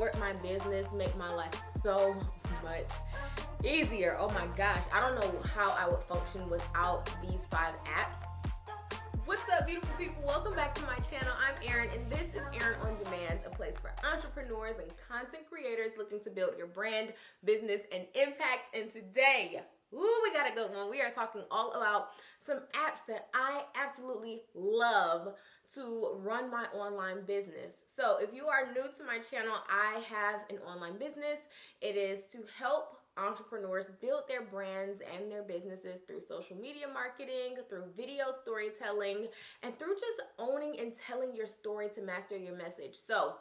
support my business, make my life so much easier. Oh my gosh, I don't know how I would function without these 5 apps. What's up, beautiful people? Welcome back to my channel. I'm Erin, and this is Erin On Demand, a place for entrepreneurs and content creators looking to build your brand, business, and impact. And today, we got a good one. We are talking all about some apps that I absolutely love to run my online business. So if you are new to my channel, I have an online business. It is to help entrepreneurs build their brands and their businesses through social media marketing, through video storytelling, and through just owning and telling your story to master your message. So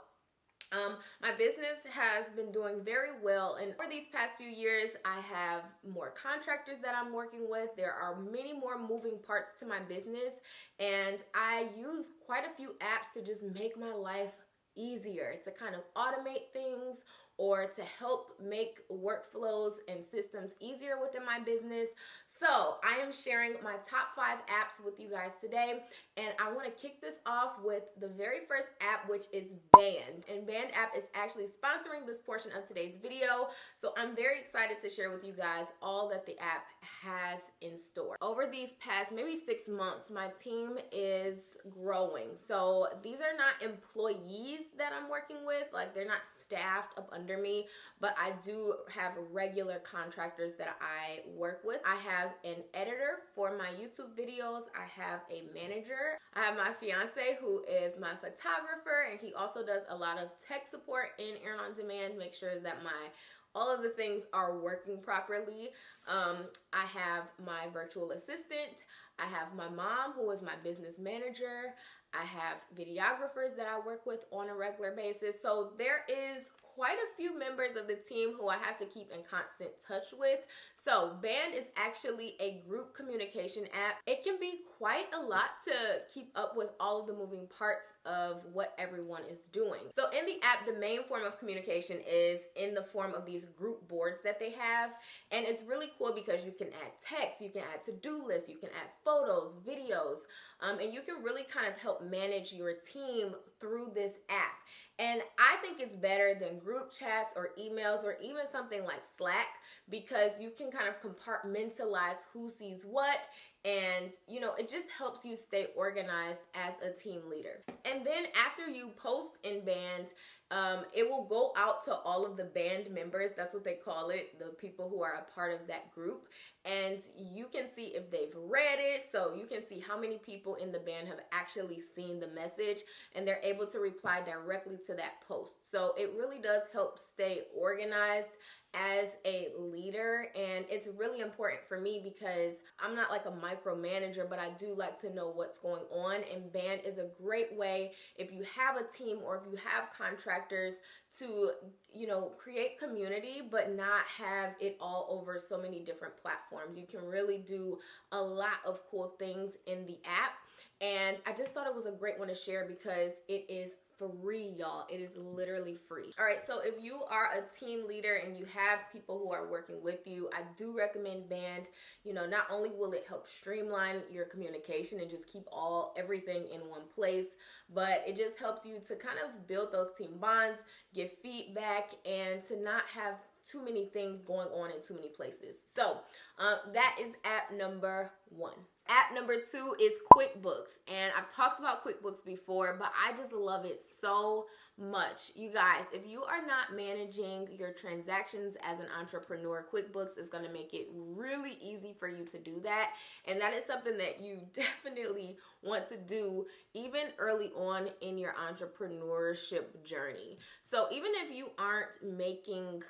my business has been doing very well, and for these past few years I have more contractors that I'm working with. There are many more moving parts to my business, and I use quite a few apps to just make my life easier, to kind of automate things or to help make workflows and systems easier within my business. So I am sharing my top 5 apps with you guys today, and I want to kick this off with the very first app, which is Band. And Band app is actually sponsoring this portion of today's video, so I'm very excited to share with you guys all that the app has in store. Over these past maybe 6 months, my team is growing. So these are not employees that I'm working with, like they're not staffed up under me, but I do have regular contractors that I work with. I have an editor for my YouTube videos. I have a manager. I have my fiance who is my photographer, and he also does a lot of tech support in Erin On Demand, make sure that all of the things are working properly. I have my virtual assistant. I have my mom, who is my business manager. I have videographers that I work with on a regular basis. So there is quite a few members of the team who I have to keep in constant touch with. So Band is actually a group communication app. It can be quite a lot to keep up with all of the moving parts of what everyone is doing. So in the app, the main form of communication is in the form of these group boards that they have. And it's really cool because you can add text, you can add to-do lists, you can add photos, videos, and you can really kind of help manage your team through this app. And I think it's better than group chats or emails or even something like Slack, because you can kind of compartmentalize who sees what, and it just helps you stay organized as a team leader. And then after you post in Band, it will go out to all of the Band members. That's what they call it, the people who are a part of that group. And you can see if they've read it. So you can see how many people in the Band have actually seen the message, and they're able to reply directly to that post. So it really does help stay organized as a leader, and it's really important for me because I'm not like a micromanager, but I do like to know what's going on, and Band is a great way if you have a team or if you have contractors to create community but not have it all over so many different platforms. You can really do a lot of cool things in the app, and I just thought it was a great one to share because it is free, y'all. It is literally free. All right, so if you are a team leader and you have people who are working with you, I do recommend Band. Not only will it help streamline your communication and just keep everything in one place, but it just helps you to kind of build those team bonds, give feedback, and to not have too many things going on in too many places. So that is app number 1. App number 2 is Quickbooks, and I've talked about Quickbooks before, but I just love it so much. You guys, if you are not managing your transactions as an entrepreneur, Quickbooks is going to make it really easy for you to do that, and that is something that you definitely want to do even early on in your entrepreneurship journey. So even if you aren't making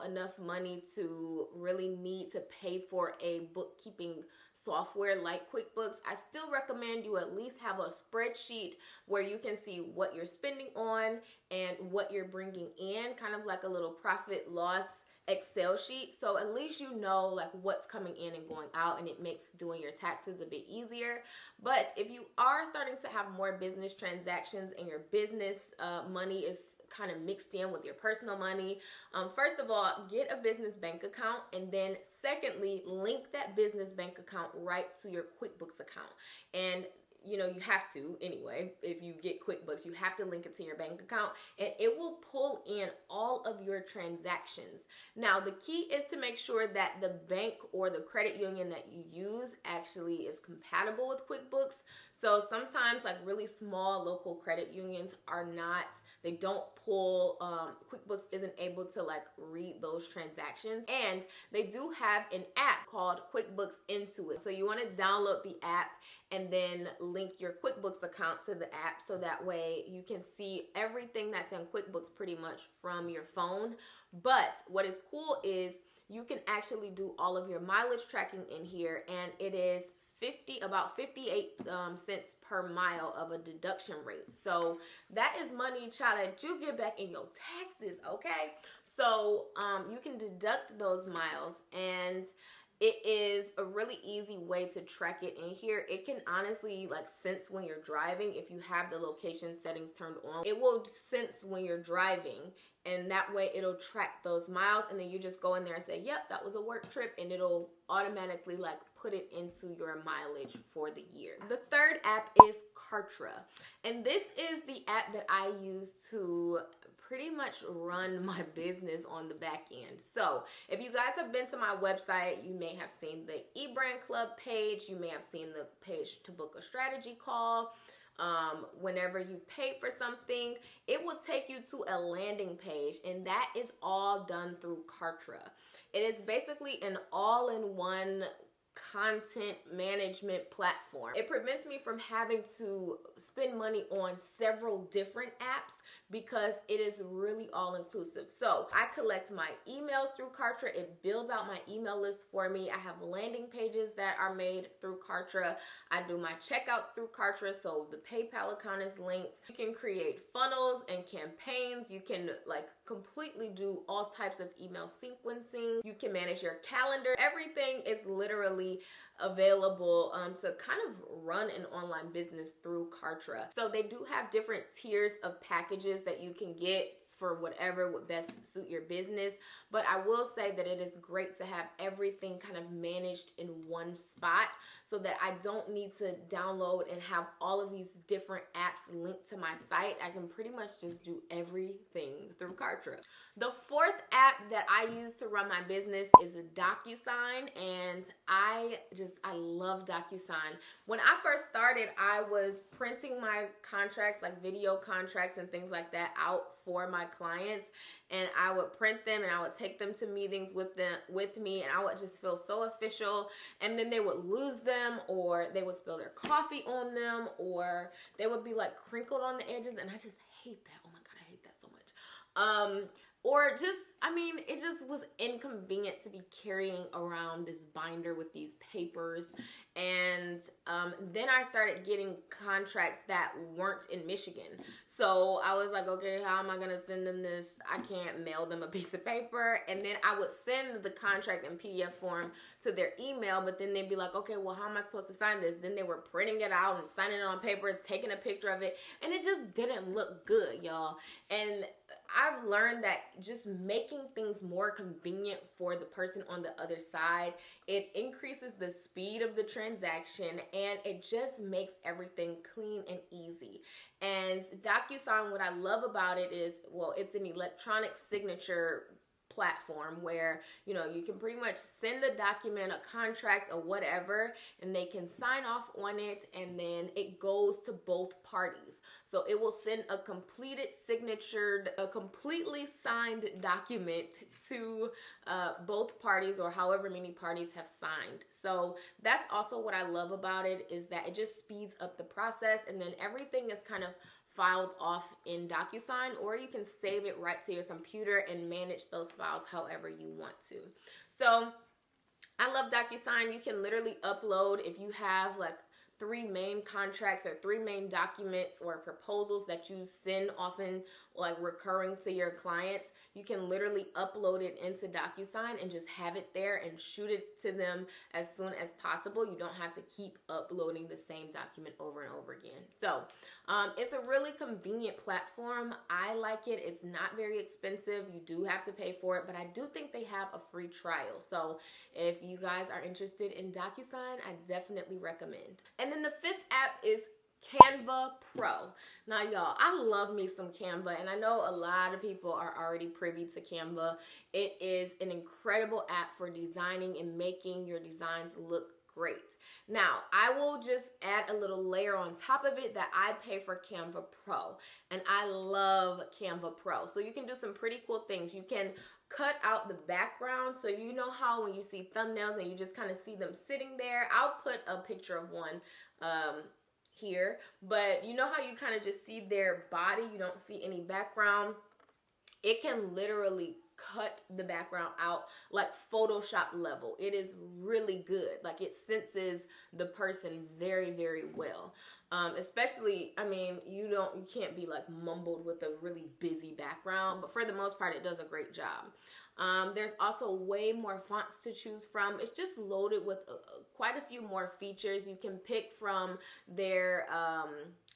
enough money to really need to pay for a bookkeeping software like Quickbooks, I still recommend you at least have a spreadsheet where you can see what you're spending on and what you're bringing in, kind of like a little profit loss Excel sheet. So at least you know like what's coming in and going out, and it makes doing your taxes a bit easier. But if you are starting to have more business transactions and your business money is kind of mixed in with your personal money, first of all, get a business bank account, and then secondly, link that business bank account right to your Quickbooks account. And you know, you have to anyway. If you get QuickBooks, you have to link it to your bank account, and it will pull in all of your transactions. Now, the key is to make sure that the bank or the credit union that you use actually is compatible with QuickBooks. So sometimes like really small local credit unions are not, they don't pull, QuickBooks isn't able to like read those transactions. And they do have an app called QuickBooks Intuit. So you want to download the app and then link your QuickBooks account to the app, so that way you can see everything that's in QuickBooks pretty much from your phone. But what is cool is you can actually do all of your mileage tracking in here, and it is about 58 cents per mile of a deduction rate. So that is money, child, that you get back in your taxes, okay? So you can deduct those miles, and it is a really easy way to track it in here. It can honestly like sense when you're driving. If you have the location settings turned on, it will sense when you're driving, and that way it'll track those miles, and then you just go in there and say, yep, that was a work trip, and it'll automatically like put it into your mileage for the year. The third app is Kartra, and this is the app that I use to pretty much run my business on the back end. So if you guys have been to my website, you may have seen the eBrand Club page. You may have seen the page to book a strategy call. Whenever you pay for something, it will take you to a landing page, and that is all done through Kartra. It is basically an all-in-one content management platform. It prevents me from having to spend money on several different apps because it is really all inclusive. So I collect my emails through Kartra. It builds out my email list for me. I have landing pages that are made through Kartra. I do my checkouts through Kartra, so the PayPal account is linked. You can create funnels and campaigns. You can like completely do all types of email sequencing. You can manage your calendar. Everything is literally available to kind of run an online business through Kartra. So they do have different tiers of packages that you can get for whatever would best suit your business. But I will say that it is great to have everything kind of managed in one spot, so that I don't need to download and have all of these different apps linked to my site. I can pretty much just do everything through Kartra. The fourth app that I use to run my business is Docusign, and I love Docusign. When I first started, I was printing my contracts, like video contracts and things like that, out for my clients, and I would print them and I would take them to meetings with me, and I would just feel so official. And then they would lose them, or they would spill their coffee on them, or they would be like crinkled on the edges, and I just hate that. Oh my God, I hate that so much. Or just, I mean, it just was inconvenient to be carrying around this binder with these papers. And then I started getting contracts that weren't in Michigan. So I was like, okay, how am I going to send them this? I can't mail them a piece of paper. And then I would send the contract in PDF form to their email, but then they'd be like, okay, well, how am I supposed to sign this? Then they were printing it out and signing it on paper, taking a picture of it, and it just didn't look good, y'all. And I've learned that just making things more convenient for the person on the other side, it increases the speed of the transaction, and it just makes everything clean and easy. And Docusign, what I love about it is, well, it's an electronic signature platform where, you know, you can pretty much send a document, a contract, or whatever, and they can sign off on it, and then it goes to both parties. So it will send a completely signed document to both parties, or however many parties have signed. So that's also what I love about it, is that it just speeds up the process, and then everything is kind of filed off in Docusign, or you can save it right to your computer and manage those files however you want to. So I love Docusign. You can literally upload, if you have like 3 main contracts or 3 main documents or proposals that you send often, like recurring to your clients, you can literally upload it into Docusign and just have it there and shoot it to them as soon as possible. You don't have to keep uploading the same document over and over again. So it's a really convenient platform. I like it. It's not very expensive. You do have to pay for it, but I do think they have a free trial. So if you guys are interested in Docusign, I definitely recommend. And then the 5th app is Canva Pro. Now, y'all, I love me some Canva, and I know a lot of people are already privy to Canva. It is an incredible app for designing and making your designs look great. Now, I will just add a little layer on top of it that I pay for Canva Pro, and I love Canva Pro. So you can do some pretty cool things. You can cut out the background, so you know how when you see thumbnails and you just kind of see them sitting there. I'll put a picture of one here, but you know how you kind of just see their body, you don't see any background. It can literally cut the background out like Photoshop level. It is really good. Like, it senses the person very, very well. Especially, I mean, you can't be like mumbled with a really busy background, but for the most part, it does a great job. There's also way more fonts to choose from. It's just loaded with quite a few more features. You can pick from their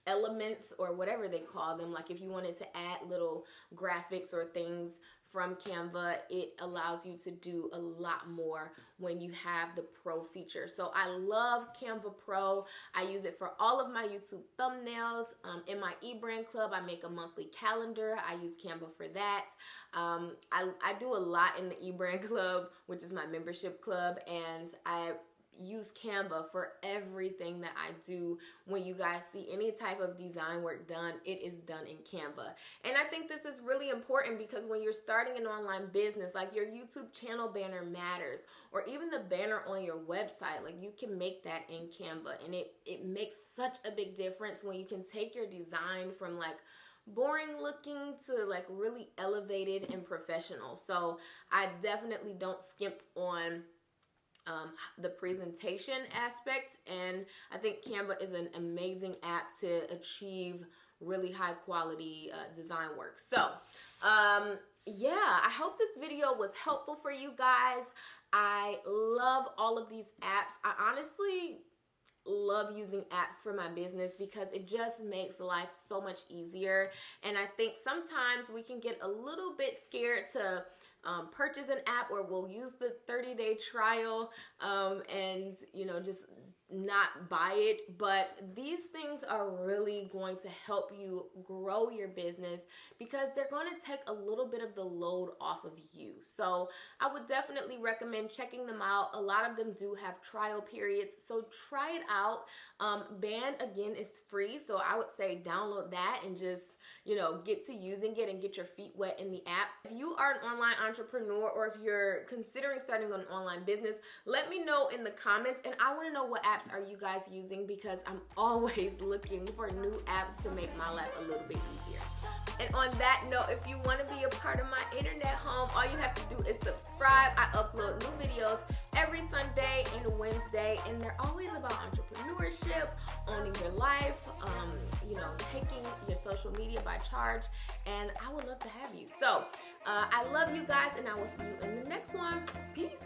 elements or whatever they call them. Like, if you wanted to add little graphics or things from Canva, it allows you to do a lot more when you have the Pro feature. So I love Canva Pro. I use it for all of my YouTube thumbnails. In my eBrand club, I make a monthly calendar. I use Canva for that. I do a lot in the eBrand club, which is my membership club, and I use Canva for everything that I do. When you guys see any type of design work done, it is done in Canva. And I think this is really important because when you're starting an online business, like your YouTube channel banner matters, or even the banner on your website, like you can make that in Canva, and it makes such a big difference when you can take your design from like boring looking to like really elevated and professional. So I definitely don't skimp on the presentation aspect, and I think Canva is an amazing app to achieve really high quality design work. So yeah, I hope this video was helpful for you guys. I love all of these apps. I honestly love using apps for my business because it just makes life so much easier, and I think sometimes we can get a little bit scared to purchase an app, or we'll use the 30-day trial and just not buy it. But these things are really going to help you grow your business because they're going to take a little bit of the load off of you. So I would definitely recommend checking them out. A lot of them do have trial periods, so try it out. Band, again, is free, so I would say download that and just get to using it and get your feet wet in the app. If you are an online entrepreneur, or if you're considering starting an online business, let me know in the comments, and I want to know what apps are you guys using, because I'm always looking for new apps to make my life a little bit easier. And on that note, if you want to be a part of my internet home, all you have to do is subscribe. I upload new videos every Sunday and Wednesday, and they're always about entrepreneurship, owning your life, taking your social media by charge, and I would love to have you. So I love you guys, and I will see you in the next one. Peace.